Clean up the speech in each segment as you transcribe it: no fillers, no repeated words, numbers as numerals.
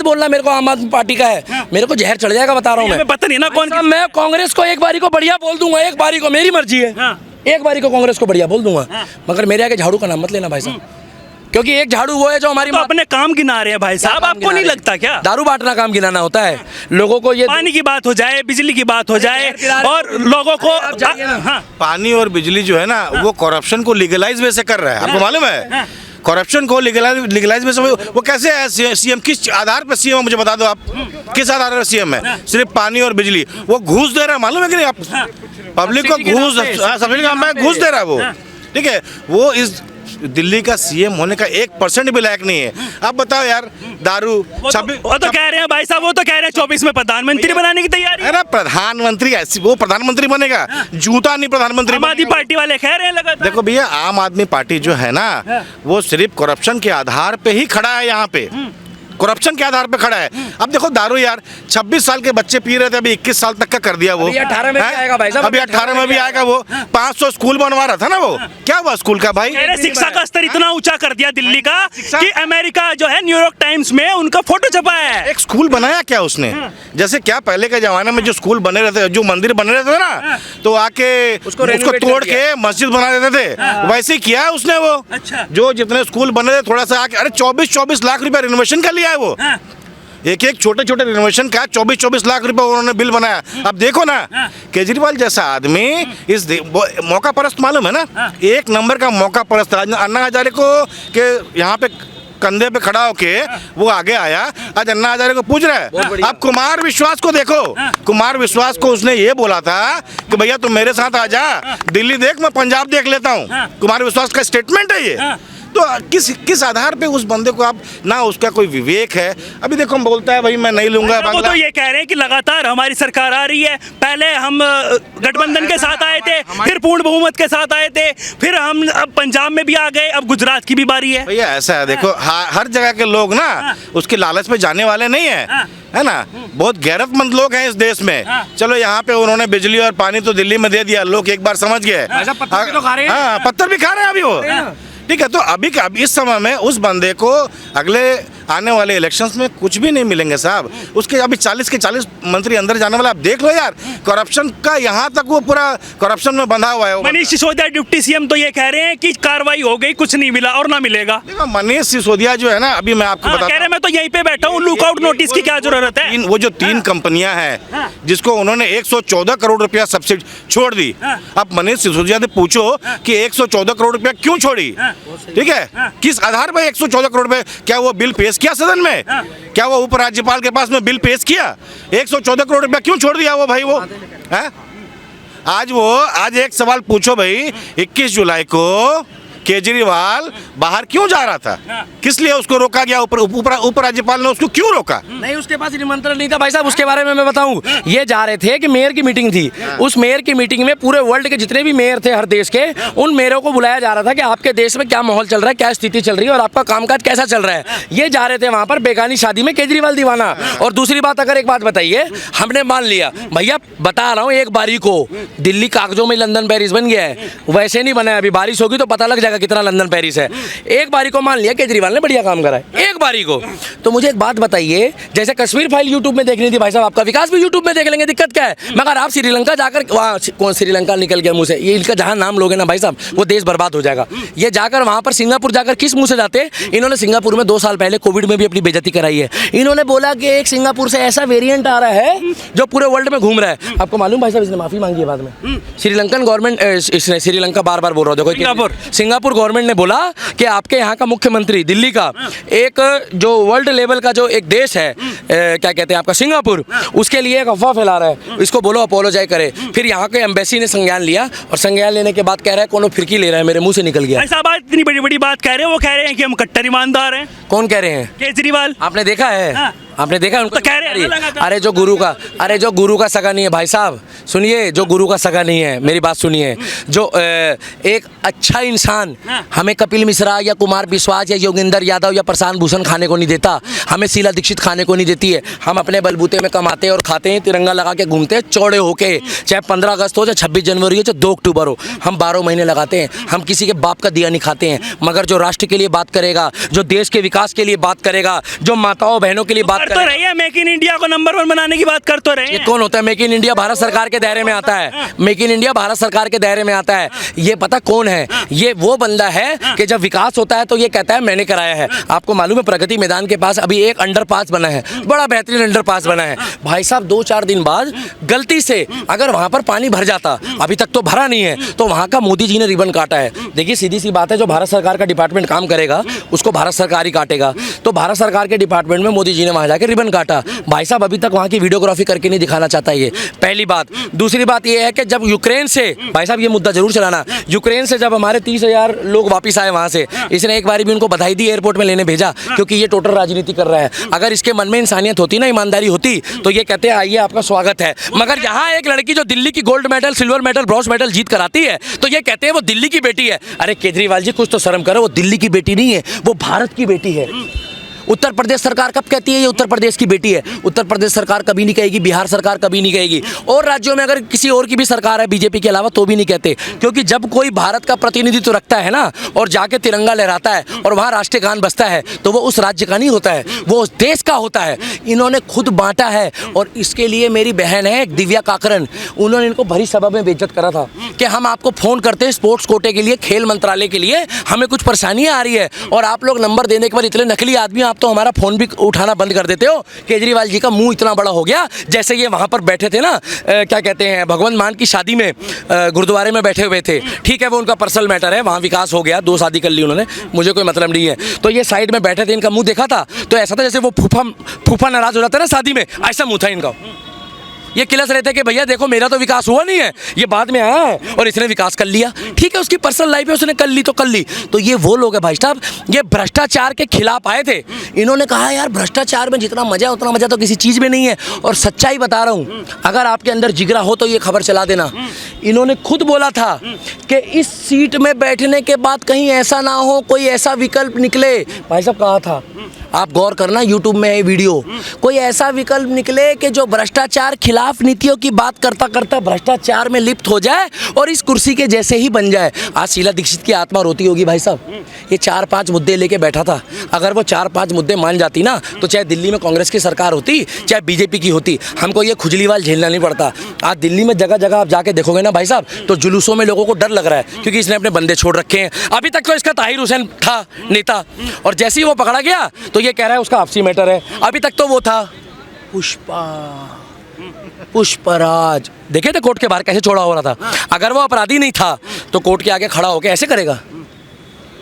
मत बोलना मेरे को आम आदमी पार्टी का है, मेरे को जहर चढ़ जाएगा, बता रहा हूँ मैं। पता नहीं ना कौन। मैं कांग्रेस को एक बारी को बढ़िया बोल दूंगा, एक बारी को, मेरी मर्जी है, एक बारी को कांग्रेस को बढ़िया बोल दूंगा, मगर मेरे आगे झाड़ू का नाम मत लेना भाई साहब, क्योंकि एक झाड़ू वो है जो हमारी तो अपने काम गिना रहे हैं भाई साहब, आपको नहीं लगता क्या? दारू बांटना काम गिनाना होता है लोगों को? ये पानी की बात हो जाए, बिजली की बात हो जाए, और लोगों को पानी और बिजली जो है ना वो करप्शन को लीगलाइज वैसे कर रहा है, आपको मालूम है? करप्शन को लीगलाइज में वो कैसे है? सीएम किस आधार पर सीएम है मुझे बता दो आप, किस आधार पर सीएम है? सिर्फ पानी और बिजली, वो घूस दे रहा है, मालूम है कि नहीं आप? पब्लिक को घूस, सब्सिडी का घूस दे रहा है वो, ठीक है? वो इस दिल्ली का सीएम होने का 1% भी लायक नहीं है। आप बताओ यार, दारू वो तो कह रहे हैं भाई साहब, वो तो कह रहे हैं 24 में प्रधानमंत्री बनाने की तैयारी है। प्रधानमंत्री ऐसी, वो प्रधानमंत्री बनेगा, जूता नहीं प्रधानमंत्री। आम आदमी पार्टी वाले कह रहे हैं लगातार। देखो भैया, आम आदमी पार्टी जो है ना वो सिर्फ करप्शन के आधार पे ही खड़ा है, यहाँ पे करप्शन के आधार पे खड़ा है। अब देखो दारू यार, 26 साल के बच्चे पी रहे थे, अभी 21 साल तक का कर दिया वो। अभी 18 में भी आएगा भाई साहब, अभी 18 में भी आएगा वो। 500 स्कूल बनवा रहा था ना वो, क्या हुआ स्कूल का भाई? शिक्षा का स्तर इतना ऊंचा कर दिया दिल्ली का कि अमेरिका जो है न्यूयॉर्क टाइम्स में उनका फोटो छपा है। एक स्कूल बनाया क्या उसने? जैसे क्या पहले के जमाने में जो स्कूल बने रहते, जो मंदिर बने रहते थे ना, तो आके उसको तोड़ के मस्जिद बना देते थे, वैसे ही किया है उसने वो। जो जितने स्कूल बने थे थोड़ा सा आके, अरे 24 लाख रुपया रिनोवेशन का लिया है वो। एक छोटे छोटे रिनोवेशन का 24 लाख रुपए उन्होंने बिल बनाया। अब देखो ना, केजरीवाल जैसा आदमी इस मौका परस्त, मालूम है ना, एक नंबर का मौका परस्त। अन्ना हजारे को के यहाँ पे कंधे पे खड़ा होके वो आगे आया, आज अन्ना हजारे को पूछ रहा है। अब कुमार विश्वास को देखो, कुमार विश्वास को उसने ये बोला था कि भैया तुम मेरे साथ आ जा, दिल्ली देख मैं पंजाब देख लेता हूँ। कुमार विश्वास का स्टेटमेंट है ये। तो किस आधार पे उस बंदे को आप, ना उसका कोई विवेक है। अभी देखो हम बोलता है भाई मैं नहीं लूंगा वो तो ये कह रहे हैं कि लगातार हमारी सरकार आ रही है, पहले हम गठबंधन के साथ आए थे, फिर पूर्ण बहुमत के साथ आए थे, फिर हम अब पंजाब में भी आ गए, अब गुजरात की भी बारी है। भैया ऐसा है, देखो हर जगह के लोग ना उसके लालच में जाने वाले नहीं है ना। बहुत गैरतमंद लोग हैं इस देश में। चलो यहाँ पे उन्होंने बिजली और पानी तो दिल्ली में दे दिया, लोग एक बार समझ गए। पत्थर भी खा रहे हैं अभी वो, ठीक है? तो अभी इस समय में उस बंदे को अगले आने वाले इलेक्शंस में कुछ भी नहीं मिलेंगे साहब। उसके अभी 40 के 40 मंत्री अंदर जाने वाले, आप देख लो यार, करप्शन का यहाँ तक वो पूरा करप्शन में बंधा हुआ है। मनीष सिसोदिया डिप्टी सीएम तो ये कह रहे हैं कि कार्रवाई हो गई, कुछ नहीं मिला और ना मिलेगा। देखो मनीष सिसोदिया जो है ना, अभी मैं आपको बता रहा हूं, मैं तो यहीं पे बैठा हूँ, लुकआउट नोटिस की क्या जरूरत है? वो जो 3 कंपनियां हैं जिसको उन्होंने 114 करोड़ रुपया सब्सिडी छोड़ दी। अब मनीष सिसोदिया से पूछो कि 114 करोड़ रुपया क्यों छोड़ी, ठीक है? किस आधार पर 114 करोड़ रुपए? क्या वो बिल पेश किया सदन में? क्या वो उपराज्यपाल के पास में बिल पेश किया? 114 करोड़ रुपया क्यों छोड़ दिया वो भाई वो है? आज एक सवाल पूछो भाई, 21 जुलाई को केजरीवाल बाहर क्यों जा रहा था? किस लिए उसको रोका गया? उपराज्यपाल ने उसको क्यों रोका? नहीं, उसके पास निमंत्रण नहीं था भाई साहब। उसके बारे में मैं बताऊं, ये जा रहे थे कि मेयर की मीटिंग थी, उस मेयर की मीटिंग में पूरे वर्ल्ड के जितने भी मेयर थे हर देश के, उन मेयरों को बुलाया जा रहा था कि आपके देश में क्या माहौल चल रहा है, क्या स्थिति चल रही है और आपका कामकाज कैसा चल रहा है। ये जा रहे थे वहां पर बेगानी शादी में केजरीवाल दीवाना। और दूसरी बात, अगर एक बात बताइए, हमने मान लिया भैया, बता रहा हूँ, एक बारी को दिल्ली कागजों में लंदन पेरिस बन गया है, वैसे नहीं बना है। अभी बारिश होगी तो पता लग जाएगा कितना लंदन पेरिस है। एक बारी को मान लिया केजरीवाल ने बढ़िया काम करा है, एक बारी को। तो मुझे एक बात बताइए, जैसे कश्मीर फाइल यूट्यूब में देखनी थी भाई साहब, आपका विकास भी यूट्यूब में देख लेंगे, दिक्कत क्या है? मगर आप श्रीलंका जाकर, वहाँ कौन श्रीलंका निकल गया मुंह से, ये इनका जहाँ नाम लोगे ना भाई साहब, वो देश बर्बाद हो जाएगा। ये जाकर वहाँ पर सिंगापुर जाकर किस मुंह से जाते? इन्होंने सिंगापुर में 2 साल पहले कोविड में भी अपनी बेइज्जती कराई है। इन्होंने बोला कि एक सिंगापुर से ऐसा वेरिएंट आ रहा है जो पूरे वर्ल्ड में घूम रहा है। आपको मालूम भाई साहब, इसने माफी मांगी है बाद में। श्रीलंकन गवर्नमेंट, इसने श्रीलंका बार बोल रहा है, देखो सिंगापुर गवर्नमेंट ने बोला कि आपके यहाँ का मुख्यमंत्री दिल्ली का, एक जो वर्ल्ड लेवल का जो एक देश है, क्या कहते हैं आपका सिंगापुर, उसके लिए एक अफवाह फैला रहा है, इसको बोलो अपोलोजाइज करे। फिर यहाँ के एम्बेसी ने संज्ञान लिया और संज्ञान लेने के बाद कह रहा है कौन फिरकी ले रहा है, मेरे मुंह से निकल गया। ऐसा बात, इतनी बड़ी बात कह रहे हैं, वो कह रहे हैं कि हम कट्टर ईमानदार हैं। कौन कह रहे हैं? केजरीवाल। आपने देखा है? आपने देखा उनको तो कह रहे हैं, अरे जो गुरु का सगा नहीं है भाई साहब, सुनिए, जो गुरु का सगा नहीं है, मेरी बात सुनिए। जो एक अच्छा इंसान हमें कपिल मिश्रा या कुमार विश्वास या योगेंद्र यादव या प्रशांत भूषण खाने को नहीं देता, हमें शीला दीक्षित खाने को नहीं देती है। हम अपने बलबूते में कमाते हैं और खाते हैं, तिरंगा लगा के घूमते हैं चौड़े होके, चाहे 15 अगस्त हो, चाहे 26 जनवरी हो, चाहे 2 अक्टूबर हो, हम 12 महीने लगाते हैं। हम किसी के बाप का दिया नहीं खाते हैं। मगर जो राष्ट्र के लिए बात करेगा, जो देश के विकास के लिए बात करेगा, जो माताओं बहनों के लिए बात कर तो रही है, मेक इन इंडिया को नंबर 1 बनाने की बात कर तो रहे ये हैं। कौन होता है मेक इन इंडिया? भारत सरकार के दायरे में आता है। मेक इन इंडिया भारत सरकार के दायरे में आता है। ये पता कौन है? ये वो बंदा है कि जब विकास होता है तो ये कहता है मैंने कराया है। आपको मालूम है प्रगति मैदान के पास अभी एक अंडरपास बना है, बड़ा बेहतरीन अंडरपास बना है भाई साहब। 2-4 दिन बाद गलती से अगर वहां पर पानी भर जाता, अभी तक तो भरा नहीं है, तो वहां का मोदी जी ने रिबन काटा है। देखिए सीधी सी बात है, जो भारत सरकार का डिपार्टमेंट काम करेगा उसको भारत सरकार ही काटेगा। तो भारत सरकार के डिपार्टमेंट में मोदी जी ने वहां जाके रिबन काटा। भाई साहब अभी तक वहां की वीडियोग्राफी करके नहीं दिखाना चाहता ये, पहली बात। दूसरी बात ये है कि जब यूक्रेन से, भाई साहब ये मुद्दा जरूर चलाना, यूक्रेन से जब हमारे 30,000 लोग वापस आए वहां से, इसने एक बार भी उनको बधाई दी, एयरपोर्ट में लेने भेजा, क्योंकि ये टोटल राजनीति कर रहा है। अगर इसके मन में इंसानियत होती ना, ईमानदारी होती, तो ये कहते हैं आइए आपका स्वागत है। मगर यहाँ एक लड़की जो दिल्ली की gold medal, silver medal, bronze medal जीत कर आती है, तो ये कहते हैं वो दिल्ली की बेटी है। अरे केजरीवाल जी कुछ तो शर्म करो, वो दिल्ली की बेटी नहीं है, वो भारत की बेटी है। उत्तर प्रदेश सरकार कब कहती है ये उत्तर प्रदेश की बेटी है? उत्तर प्रदेश सरकार कभी नहीं कहेगी, बिहार सरकार कभी नहीं कहेगी, और राज्यों में अगर किसी और की भी सरकार है बीजेपी के अलावा तो भी नहीं कहते। क्योंकि जब कोई भारत का प्रतिनिधित्व रखता है ना और जाके तिरंगा लहराता है और वहाँ राष्ट्रीय गान बजता है, तो वो उस राज्य का नहीं होता है, वो उस देश का होता है। इन्होंने खुद बांटा है, और इसके लिए मेरी बहन है दिव्या काकरन, उन्होंने इनको भरी सभा में बेइज्जत करा था कि हम आपको फ़ोन करते हैं स्पोर्ट्स कोटे के लिए, खेल मंत्रालय के लिए, हमें कुछ परेशानियाँ आ रही है, और आप लोग नंबर देने के बाद इतने नकली आदमी, आप तो हमारा फ़ोन भी उठाना बंद कर देते हो। केजरीवाल जी का मुंह इतना बड़ा हो गया, जैसे ये वहाँ पर बैठे थे ना, क्या कहते हैं, भगवंत मान की शादी में गुरुद्वारे में बैठे हुए थे। ठीक है, वो उनका पर्सनल मैटर है, वहाँ विकास हो गया, 2 शादी कर ली उन्होंने, मुझे कोई मतलब नहीं है। तो ये साइड में बैठे थे, इनका मुंह देखा था तो ऐसा था जैसे वो फूफा नाराज हो जाता है ना शादी में, ऐसा मुंह था इनका। ये किलस रहे थे कि भैया देखो मेरा तो विकास हुआ नहीं है, ये बाद में आया है और इसने विकास कर लिया। ठीक है, उसकी पर्सनल लाइफ है, उसने कर ली तो कर ली। तो ये वो लोग हैं भाई साहब, ये भ्रष्टाचार के खिलाफ आए थे। इन्होंने कहा यार भ्रष्टाचार में जितना मजा है उतना मजा तो किसी चीज़ में नहीं है। और सच्चाई बता रहा हूँ, अगर आपके अंदर जिगरा हो तो ये खबर चला देना। इन्होंने खुद बोला था कि इस सीट में बैठने के बाद कहीं ऐसा ना हो कोई ऐसा विकल्प निकले। भाई साहब कहा था, आप गौर करना, यूट्यूब में है वीडियो, कोई ऐसा विकल्प निकले कि जो भ्रष्टाचार खिलाफ नीतियों की बात करता करता भ्रष्टाचार में लिप्त हो जाए और इस कुर्सी के जैसे ही बन जाए। आज शीला दीक्षित की आत्मा रोती होगी भाई साहब, ये 4-5 मुद्दे लेके बैठा था। अगर वो 4-5 मुद्दे मान जाती ना, तो चाहे दिल्ली में कांग्रेस की सरकार होती, चाहे बीजेपी की होती, हमको ये खुजलीवाल झेलना नहीं पड़ता। आज दिल्ली में जगह जगह आप जाके देखोगे ना भाई साहब, तो जुलूसों में लोगों को डर लग रहा है, क्योंकि इसने अपने बंदे छोड़ रखे हैं। अभी तक तो इसका ताहिर हुसैन था नेता, और जैसे ही वो पकड़ा गया तो ये कह रहा है उसका आपसी मैटर है। अभी तक तो वो था पुष्पराज, देखे थे कोर्ट के बाहर कैसे छोड़ा हो रहा था। अगर वो अपराधी नहीं था तो कोर्ट के आगे खड़ा होकर ऐसे करेगा।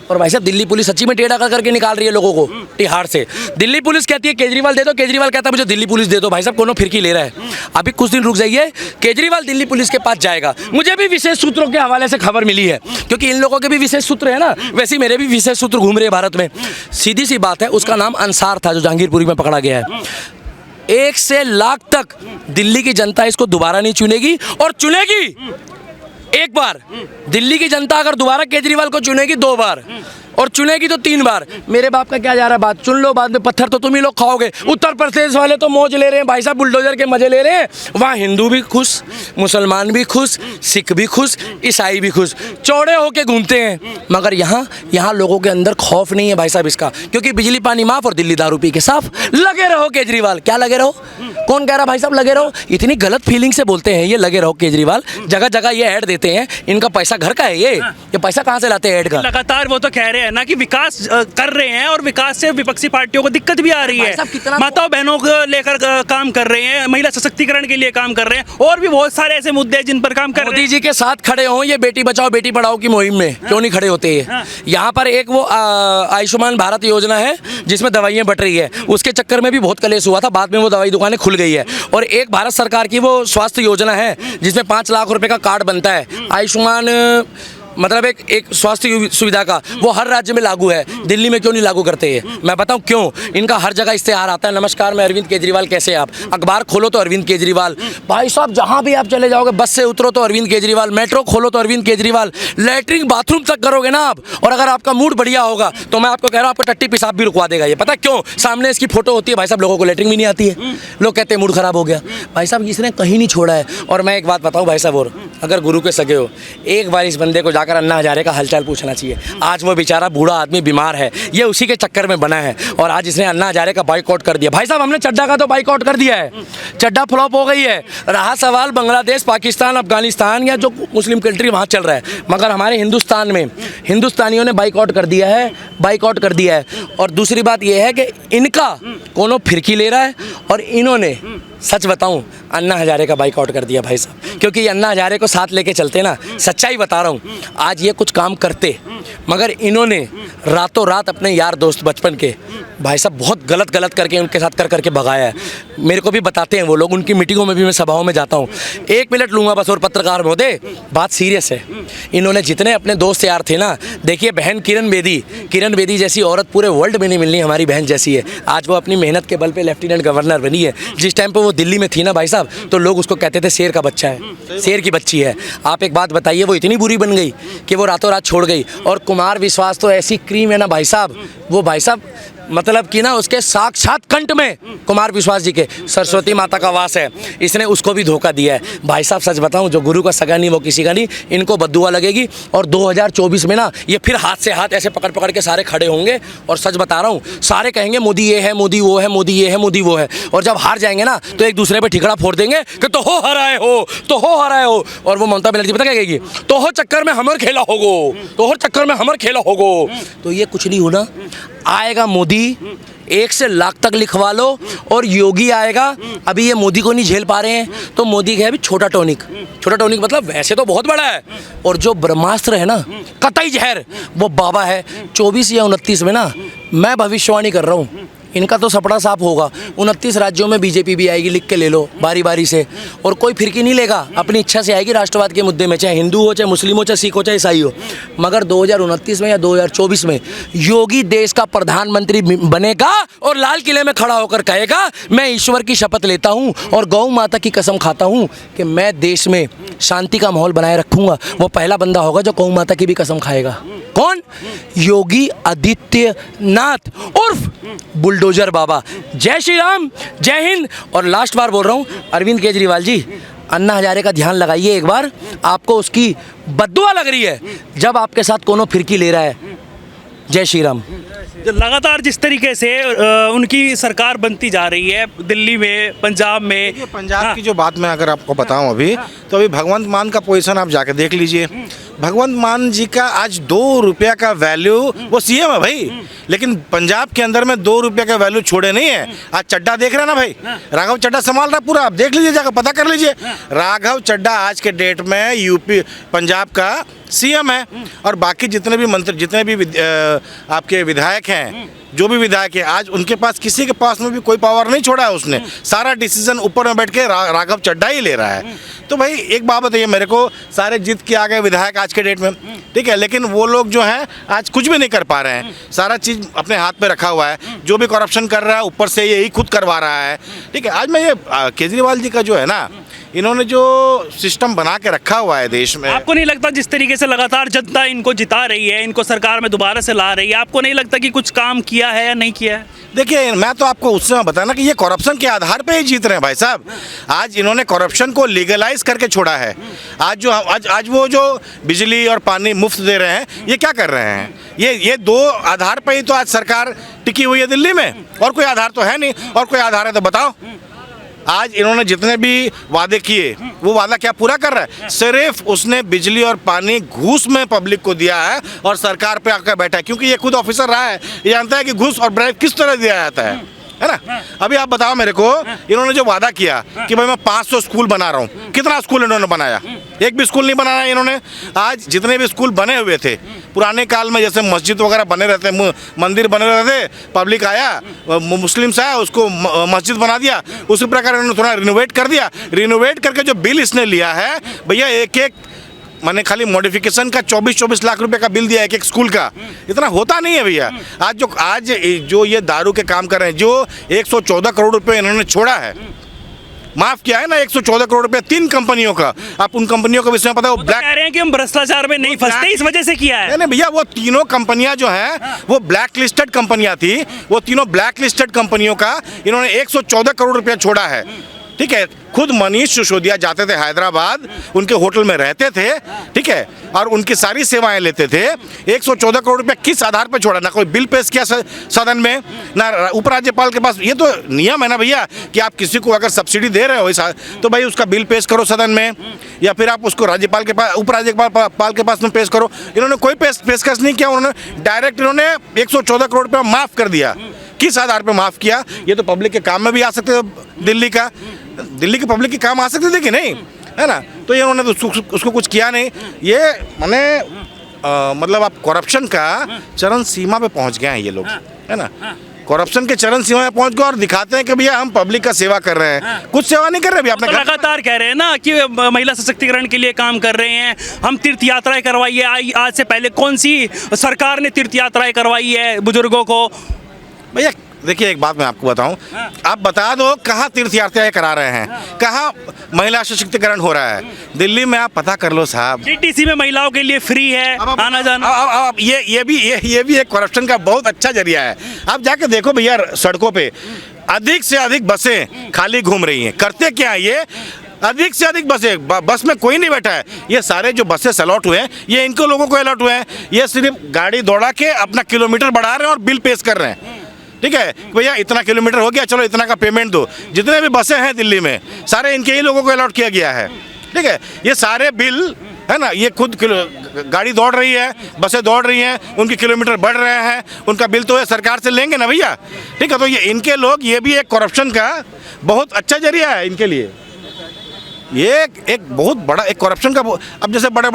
और भाई साहब दिल्ली पुलिस सच्ची में टेढ़ा कर करके निकाल रही है लोगों को तिहाड़ से। दिल्ली पुलिस कहती है केजरीवाल दे दो, केजरीवाल कहता है मुझे दिल्ली पुलिस दे दो। भाई साहब कोनो फिरकी ले रहा है। अभी कुछ दिन रुक जाइए, केजरीवाल दिल्ली पुलिस के पास जाएगा। मुझे भी विशेष सूत्रों के हवाले से खबर मिली है, क्योंकि इन लोगों के भी विशेष सूत्र है ना, वैसे ही मेरे भी विशेष सूत्र घूम रहे हैं भारत में। सीधी सी बात है, उसका नाम अंसार था जो जहांगीरपुरी में पकड़ा गया है। 1 से लाख तक दिल्ली की जनता इसको दोबारा नहीं चुनेगी, और चुनेगी एक बार। दिल्ली की जनता अगर दोबारा केजरीवाल को चुनेगी 2 बार, और चुनेगी तो 3 बार। मेरे बाप का क्या जा रहा है बात, चुन लो, बाद में पत्थर तो तुम ही लोग खाओगे। उत्तर प्रदेश वाले तो मौज ले रहे हैं भाई साहब, बुलडोजर के मजे ले रहे हैं। वहाँ हिंदू भी खुश, मुसलमान भी खुश, सिख भी खुश, ईसाई भी खुश, चौड़े होके घूमते हैं। मगर यहाँ लोगों के अंदर खौफ नहीं है भाई साहब इसका, क्योंकि बिजली पानी माफ और दिल्ली दारू पी के साफ। लगे रहो केजरीवाल। क्या लगे रहो? कौन कह रहा भाई साहब लगे रहो? इतनी गलत फीलिंग से बोलते हैं ये लगे रहो केजरीवाल। जगह जगह ये ऐड देते हैं, इनका पैसा घर का है। ये पैसा कहाँ से लाते हैं ऐड का? लगातार वो तो कह रहे हैं ना कि विकास कर रहे हैं, और विकास से विपक्षी पार्टियों को दिक्कत भी आ रही है। माताओं बहनों को लेकर काम कर रहे हैं, महिला सशक्तिकरण के लिए काम कर रहे हैं, और भी बहुत सारे ऐसे मुद्दे हैं जिन पर काम कर रहे हैं। मोदी जी के साथ खड़े हों ये बेटी बचाओ बेटी पढ़ाओ की मुहिम में, क्यों नहीं खड़े होते ये? यहाँ पर एक वो आयुष्मान भारत योजना है जिसमें दवाइयाँ बट रही है, उसके चक्कर में भी बहुत कलेश हुआ था। बाद में वो दवाई दुकानें खुल गई है। और एक भारत सरकार की वो स्वास्थ्य योजना है जिसमें 5 लाख रुपए का कार्ड बनता है, आयुष्मान मतलब एक स्वास्थ्य सुविधा का, वो हर राज्य में लागू है। दिल्ली में क्यों नहीं लागू करते ये? मैं बताऊं क्यों। इनका हर जगह इश्तेहार आता है, नमस्कार मैं अरविंद केजरीवाल, कैसे आप? अखबार खोलो तो अरविंद केजरीवाल। भाई साहब जहां भी आप चले जाओगे, बस से उतरो तो अरविंद केजरीवाल, मेट्रो खोलो तो अरविंद केजरीवाल, लैट्रिन बाथरूम तक करोगे ना आप, और अगर आपका मूड बढ़िया होगा तो मैं आपको कह रहा हूँ आपका टट्टी पेशाब भी रुकवा देगा ये। पता क्यों? सामने इसकी फोटो होती है भाई साहब, लोगों को लैट्रिन भी नहीं आती है, लोग कहते हैं मूड खराब हो गया। भाई साहब इसने कहीं नहीं छोड़ा है। और मैं एक बात बताऊँ भाई साहब, और अगर गुरु के सगे हो, एक बार इस बंदे को जाकर जाकर अन्ना हजारे का हालचाल पूछना चाहिए। आज वो बेचारा बूढ़ा आदमी बीमार है, ये उसी के चक्कर में बना है और आज इसने अन्ना हजारे का बाइकआउट कर दिया। भाई साहब हमने चड्डा का तो बाइकआउट कर दिया है, चड्डा फ्लॉप हो गई है। रहा सवाल बांग्लादेश, पाकिस्तान, अफगानिस्तान या जो मुस्लिम कंट्री वहाँ चल रहा है, मगर हमारे हिंदुस्तान में हिंदुस्तानियों ने बाइकआउट कर दिया है, बाइकआउट कर दिया है। और दूसरी बात यह है कि इनका कोनो फिरकी ले रहा है और इन्होंने सच बताऊं अन्ना हजारे का बाइकआउट कर दिया भाई साहब, क्योंकि अन्ना हजारे को साथ लेके चलते ना, सच्चाई बता रहा हूं, आज ये कुछ काम करते, मगर इन्होंने रातों रात अपने यार दोस्त बचपन के भाई साहब बहुत गलत करके उनके साथ कर करके भगाया है। मेरे को भी बताते हैं वो लोग, उनकी मीटिंगों में भी मैं सभाओं में जाता हूँ। 1 मिनट लूँगा बस। और पत्रकार महोदय, बात सीरियस है। इन्होंने जितने अपने दोस्त यार थे ना, देखिए बहन किरण बेदी जैसी औरत पूरे वर्ल्ड में नहीं मिलनी, हमारी बहन जैसी है। आज वो अपनी मेहनत के बल पे लेफ्टिनेंट गवर्नर बनी है। जिस टाइम पे वो दिल्ली में थी ना भाई साहब, तो लोग उसको कहते थे शेर का बच्चा है, शेर की बच्ची है। आप एक बात बताइए, वो इतनी बुरी बन गई कि वो रातों रात छोड़ गई। और कुमार विश्वास तो ऐसी क्रीम है ना भाई साहब, वो भाई साहब मतलब कि ना उसके साक्षात कंठ में कुमार विश्वास जी के सरस्वती माता का वास है, इसने उसको भी धोखा दिया है। भाई साहब सच बताऊं, जो गुरु का सगा नहीं वो किसी का नहीं, इनको बद्दुआ लगेगी। और 2024 में ना ये फिर हाथ से हाथ ऐसे पकड़ पकड़ के सारे खड़े होंगे और सच बता रहा हूँ, सारे कहेंगे मोदी ये है, मोदी वो है, मोदी ये है, मोदी वो है। और जब हार जाएंगे ना तो एक दूसरे पे ठिकड़ा फोड़ देंगे कि तो हो हराए हो, तो हो हराए हो। और वो ममता बनर्जी पता क्या कहेगी, तो हो चक्कर में हमर खेला होगो, तो हो चक्कर में हमर खेला होगो। तो ये कुछ नहीं होना, आएगा मोदी, 1 से लाख तक लिखवा लो। और योगी आएगा, अभी ये मोदी को नहीं झेल पा रहे हैं तो मोदी का है अभी छोटा टॉनिक मतलब वैसे तो बहुत बड़ा है। और जो ब्रह्मास्त्र है ना, कतई जहर, वो बाबा है। 24 या 29 में ना मैं भविष्यवाणी कर रहा हूँ, इनका तो सपना साफ होगा। 29 राज्यों में बीजेपी भी आएगी, लिख के ले लो बारी बारी से। और कोई फिरकी नहीं लेगा, अपनी इच्छा से आएगी राष्ट्रवाद के मुद्दे में, चाहे हिंदू हो, चाहे मुस्लिम हो, चाहे सिख हो, चाहे ईसाई हो। मगर 2029 में या 2024 में योगी देश का प्रधानमंत्री बनेगा और लाल किले में खड़ा होकर कहेगा, मैं ईश्वर की शपथ लेता हूँ और गौ माता की कसम खाता हूँ कि मैं देश में शांति का माहौल बनाए रखूंगा। वो पहला बंदा होगा जो गौ माता की भी कसम खाएगा। कौन? योगी आदित्यनाथ उर्फ बुलडोजर बाबा। जय श्री राम, जय हिंद। और लास्ट बार बोल रहा हूँ, अरविंद केजरीवाल जी, अन्ना हजारे का ध्यान लगाइए एक बार, आपको उसकी बद्दुआ लग रही है जब आपके साथ कोनो फिरकी ले रहा है। जय श्री राम। लगातार जिस तरीके से उनकी सरकार बनती जा रही है दिल्ली में, पंजाब में, पंजाब की जो बात मैं अगर आपको बताऊं अभी, तो अभी भगवंत मान का पोजीशन आप जाके देख लीजिए। भगवंत मान जी का आज 2 रुपया का वैल्यू, वो सीएम है भाई, लेकिन पंजाब के अंदर में 2 रुपया का वैल्यू छोड़े नहीं है। आज चड्डा देख रहे हैं ना भाई, राघव चड्डा संभाल रहा पूरा, आप देख लीजिए, जाकर पता कर लीजिए। राघव चड्डा आज के डेट में यूपी पंजाब का सीएम है। और बाकी जितने भी मंत्री, जितने भी आपके विधायक हैं, जो भी विधायक है, आज उनके पास किसी के पास में भी कोई पावर नहीं छोड़ा है उसने। सारा डिसीजन ऊपर में बैठ के राघव चड्डा ही ले रहा है। तो भाई एक बात बताइए मेरे को, सारे जीत के आ गए विधायक आज के डेट में, ठीक है, लेकिन वो लोग जो हैं आज कुछ भी नहीं कर पा रहे हैं। सारा चीज़ अपने हाथ पे रखा हुआ है, जो भी करप्शन कर रहा है ऊपर से यही खुद करवा रहा है, ठीक है। आज मैं ये केजरीवाल जी का जो है ना, इन्होंने जो सिस्टम बना के रखा हुआ है देश में, आपको नहीं लगता जिस तरीके से लगातार जनता इनको जिता रही है, इनको सरकार में दोबारा से ला रही है, आपको नहीं लगता कि कुछ काम किया है या नहीं किया है? देखिए मैं तो आपको उस समय बताया ना कि ये करप्शन के आधार पे ही जीत रहे हैं भाई साहब। आज इन्होंने करप्शन को लीगलाइज करके छोड़ा है। आज वो जो बिजली और पानी मुफ्त दे रहे हैं, ये क्या कर रहे हैं? ये 2 आधार पे ही तो आज सरकार टिकी हुई है दिल्ली में, और कोई आधार तो है नहीं। और कोई आधार है तो बताओ। आज इन्होंने जितने भी वादे किए, वो वादा क्या पूरा कर रहा है? सिर्फ उसने बिजली और पानी घूस में पब्लिक को दिया है और सरकार पे आकर बैठा है, क्योंकि ये खुद ऑफिसर रहा है, ये जानता है कि घूस और ब्राइब किस तरह दिया जाता है ना। अभी आप बताओ मेरे को, इन्होंने जो वादा किया कि भाई मैं 500 स्कूल बना रहा हूँ, कितना स्कूल इन्होंने बनाया? एक भी स्कूल नहीं बनाया इन्होंने। आज जितने भी स्कूल बने हुए थे पुराने काल में, जैसे मस्जिद वगैरह बने रहते, मंदिर बने रहते, पब्लिक आया, मुस्लिम्स आया, उसको मस्जिद बना दिया, उसी प्रकार इन्होंने थोड़ा रिनोवेट कर दिया। रिनोवेट करके जो बिल इसने लिया है भैया, एक मैंने खाली मॉडिफिकेशन का 24 लाख रुपए का बिल दिया एक स्कूल का। इतना होता नहीं है भैया। आज जो ये दारू के काम कर रहे हैं, जो 114 करोड़ रुपए इन्होंने छोड़ा है, माफ किया है ना, 114 करोड़ रुपए 3 कंपनियों का। आप उन कंपनियों के विषय में पता है, वो ब्लैक कह रहे हैं कि हम भ्रष्टाचार में नहीं फंसते, इस वजह से किया है। नहीं भैया, वो तीनों कंपनियां जो हैं वो ब्लैक लिस्टेड कंपनियां थी। वो तीनों ब्लैक लिस्टेड कंपनियों का इन्होंने 114 करोड़ रुपया छोड़ा है। ठीक है, खुद मनीष सिसोदिया जाते थे हैदराबाद, उनके होटल में रहते थे, ठीक है, और उनकी सारी सेवाएं लेते थे। 114 करोड़ रुपए किस आधार पर छोड़ा? ना कोई बिल पेश किया सदन में, ना उपराज्यपाल के पास। ये तो नियम है ना भैया कि आप किसी को अगर सब्सिडी दे रहे हो तो भाई उसका बिल पेश करो सदन में, या फिर आप उसको राज्यपाल के पास, उपराज्यपाल के पास में पेश करो। इन्होंने कोई पेशकश नहीं किया, उन्होंने डायरेक्ट इन्होंने 114 करोड़ रुपया माफ कर दिया। किस आधार पर माफ किया? ये तो पब्लिक के काम में भी आ सकते थे, दिल्ली के पब्लिक के काम आ सकते थे कि नहीं, है ना? तो ये उन्होंने तो उसको कुछ किया नहीं। ये माने मतलब आप करप्शन का चरम सीमा पे पहुंच गए हैं ये लोग, है ना? करप्शन के चरम सीमा में पहुंच गए और दिखाते हैं कि भैया हम पब्लिक का सेवा कर रहे हैं। कुछ सेवा नहीं कर रहे भैया अपने। तो लगातार कह रहे हैं ना कि महिला सशक्तिकरण के लिए काम कर रहे हैं, हम तीर्थ यात्राएं करवाई है। आज से पहले कौन सी सरकार ने तीर्थ यात्राएं करवाई है बुजुर्गों को? भैया देखिए, एक बात मैं आपको बताऊं, आप बता दो कहाँ तीर्थ यात्राएं करा रहे हैं, कहाँ महिला सशक्तिकरण हो रहा है? दिल्ली में आप पता कर लो साहब। जीटीसी में महिलाओं के लिए फ्री है आना जाना। अब ये भी एक करप्शन का बहुत अच्छा जरिया है। आप जाके देखो भैया, सड़कों पे अधिक से अधिक बसें खाली घूम रही हैं। करते क्या है ये? अधिक से अधिक बसें, बस में कोई नहीं बैठा है। ये सारे जो बसेस अलॉट हुए हैं, ये इनको लोगों को अलॉट हुए हैं। ये सिर्फ गाड़ी दौड़ा के अपना किलोमीटर बढ़ा रहे हैं और बिल पेश कर रहे हैं, ठीक है? भैया इतना किलोमीटर हो गया, चलो इतना का पेमेंट दो। जितने भी बसें हैं दिल्ली में, सारे इनके ही लोगों को अलॉट किया गया है, ठीक है? ये सारे बिल, है ना, ये खुद गाड़ी दौड़ रही है, बसें दौड़ रही हैं, उनके किलोमीटर बढ़ रहे हैं, उनका बिल तो ये सरकार से लेंगे ना भैया, ठीक है? तो ये इनके लोग, ये भी एक करप्शन का बहुत अच्छा जरिया है इनके लिए। ये एक बहुत बड़ा एक करप्शन का। अब जैसे बड़े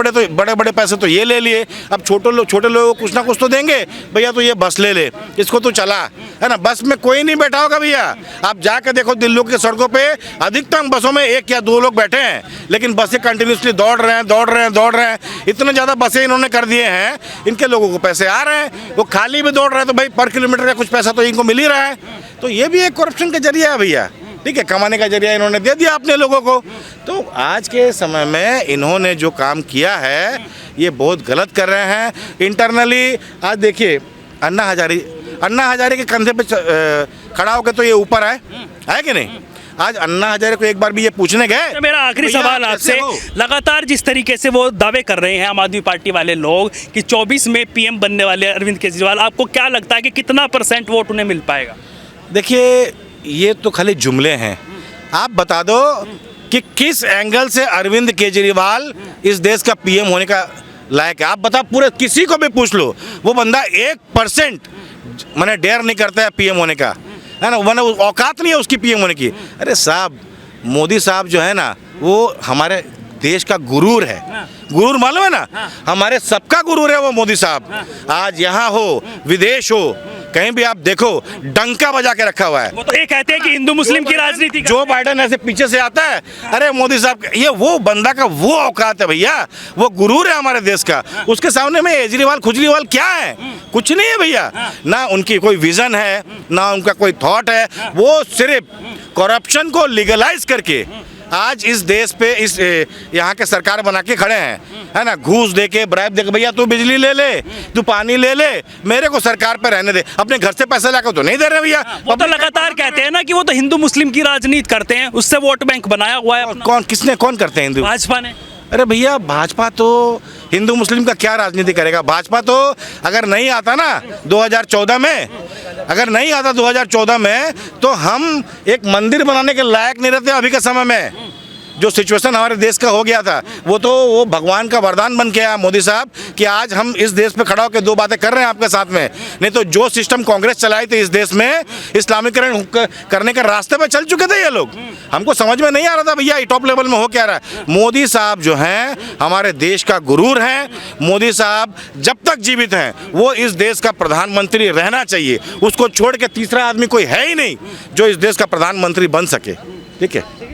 बड़े पैसे तो ये ले लिए, अब छोटे लोगों को कुछ ना कुछ तो देंगे। भैया तो ये बस ले, इसको तो चला, है ना? बस में कोई नहीं बैठा होगा भैया। आप जाकर देखो दिल्ली की सड़कों पे अधिकतम बसों में 1 या 2 लोग बैठे हैं, लेकिन बसें कंटिन्यूसली दौड़ रहे हैं। इतने ज़्यादा बसें इन्होंने कर दिए हैं, इनके लोगों को पैसे आ रहे हैं, वो खाली भी दौड़ रहे हैं, तो भाई पर किलोमीटर का कुछ पैसा तो इनको मिल ही रहा है। तो ये भी एक करप्शन का जरिया है भैया, ठीक है? कमाने का जरिया इन्होंने दे दिया अपने लोगों को। तो आज के समय में इन्होंने जो काम किया है, ये बहुत गलत कर रहे हैं इंटरनली। आज देखिए, अन्ना हजारे के कंधे पे खड़ा होकर तो ये ऊपर है कि नहीं? आज अन्ना हजारे को एक बार भी ये पूछने गए? तो मेरा आखिरी सवाल आपसे, लगातार जिस तरीके से वो दावे कर रहे हैं आम आदमी पार्टी वाले लोग कि 24 में पीएम बनने वाले अरविंद केजरीवाल, आपको क्या लगता है कि कितना % वोट उन्हें मिल पाएगा? देखिए, ये तो खाली जुमले हैं। आप बता दो कि किस एंगल से अरविंद केजरीवाल इस देश का पीएम होने का लायक है। आप बता, पूरे किसी को भी पूछ लो, वो बंदा 1% मैंने डेयर नहीं करता है पीएम होने का, है ना? वरना औकात नहीं है उसकी पीएम होने की। अरे साहब, मोदी साहब जो है ना, वो हमारे देश का गुरूर है। गुरूर मालूम है ना? हमारे सबका गुरूर है वो मोदी साहब। आज यहाँ हो, विदेश हो, कहीं भी आप देखो, डंका बजा के रखा हुआ है। वो तो ये कहते हैं कि हिंदू मुस्लिम की राजनीति। जो बाइडेन ऐसे पीछे से आता है, अरे मोदी साहब, ये वो बंदा का वो औकात है भैया, वो गुरूर है हमारे देश का। उसके सामने में केजरीवाल खुजरीवाल क्या है? कुछ नहीं है भैया। ना उनकी कोई विजन है, ना उनका कोई थॉट है। वो सिर्फ करप्शन को लीगलाइज करके आज इस देश पे इस यहाँ के सरकार बना के खड़े हैं, है ना? घूस दे के, ब्राइब दे के, भैया तू बिजली ले ले, तू पानी ले ले, मेरे को सरकार पे रहने दे। अपने घर से पैसा लाकर तो नहीं दे रहे भैया। वो तो लगातार कहते हैं ना कि वो तो हिंदू मुस्लिम की राजनीति करते हैं, उससे वोट बैंक बनाया हुआ है अपना। कौन करते हैं? हिंदू, भाजपा ने। अरे भैया, भाजपा तो हिंदू मुस्लिम का क्या राजनीति करेगा? भाजपा तो अगर नहीं आता ना 2014 में, अगर नहीं आता 2014 में, तो हम एक मंदिर बनाने के लायक नहीं रहते अभी के समय में। जो सिचुएशन हमारे देश का हो गया था, वो भगवान का वरदान बन के आया मोदी साहब कि आज हम इस देश पे खड़ा होकर 2 बातें कर रहे हैं आपके साथ में। नहीं तो जो सिस्टम कांग्रेस चलाई थी इस देश में, इस्लामीकरण करने का रास्ते पे चल चुके थे ये लोग। हमको समझ में नहीं आ रहा था भैया ये टॉप लेवल में हो क्या रहा है। मोदी साहब जो हैं, हमारे देश का गुरूर हैं। मोदी साहब जब तक जीवित हैं, वो इस देश का प्रधानमंत्री रहना चाहिए। उसको छोड़ के तीसरा आदमी कोई है ही नहीं जो इस देश का प्रधानमंत्री बन सके, ठीक है?